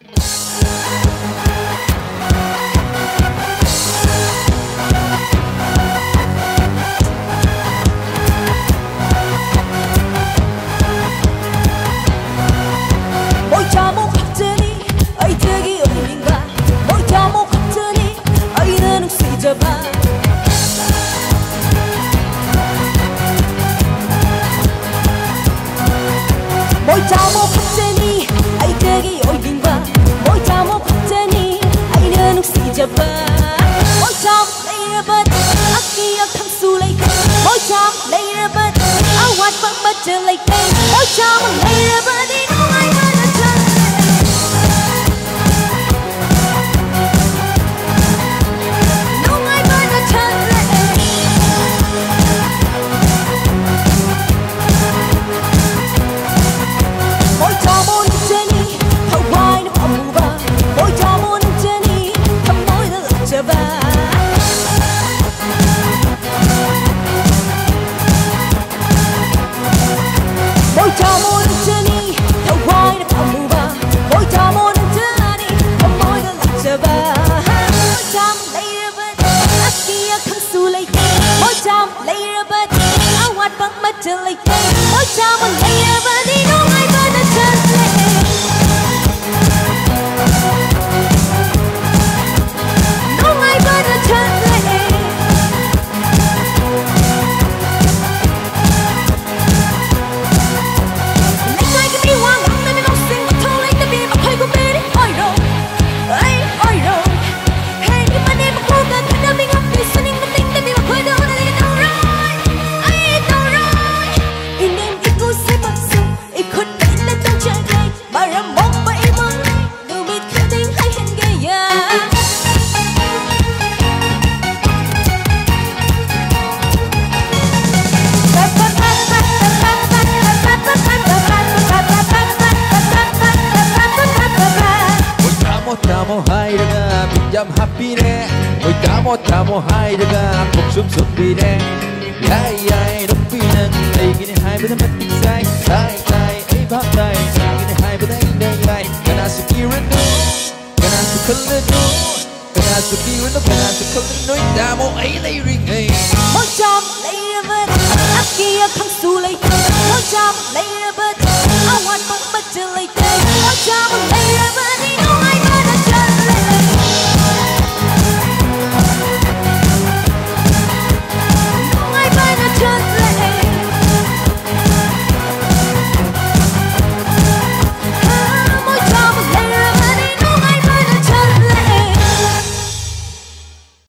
Moi Tamo 갑자기 아이들이 어딘가 Moi Tamo 갑자기 아이는 혹시 잡아 Moi Tamo 갑자기 아이들이 어딘가 Moi Tamo 갑자기 아이는 혹시 잡아 Moi Tamo lấy ra bật Aki thăm su lấy Moi Tamo lấy ra bật áo quạt vắng bật trở lấy tên Moi Tamo lấy ra bật đi không ai mà đã chân không ai mà đã chân Moi Tamo nâng chân thao vai nó ấm mù ba Moi Tamo nâng chân thăm môi nó lật trở ba Moi Tamo nâng chân thao vai nó ấm mù ba Moi Tamo nâng chân thăm môi nó lật trở ba Moi Tamo lấy ra bật Aki khăn su lấy Moi Tamo lấy ra bật áo quạt vắng bật trở lấy Moi Tamo lấy ra bật đi không ai mà đã chân không ai mà đã chân Tamo hai daga pinjam happy re Moi Tamo hai daga sum bi re Yai yai rupi nang ai gini hai bada matik sai Tai tai ai bak tai gini hai bada indai yai Kana su kiran no Kana su kalan no Kana su kiran no Kana su kalan no Tamo ai lai ring ai Moi Tamo lấy ra bật Aki khăn su lấy Moi Tamo lấy ra bật áo quạt vắng bật trở lấy Moi Tamo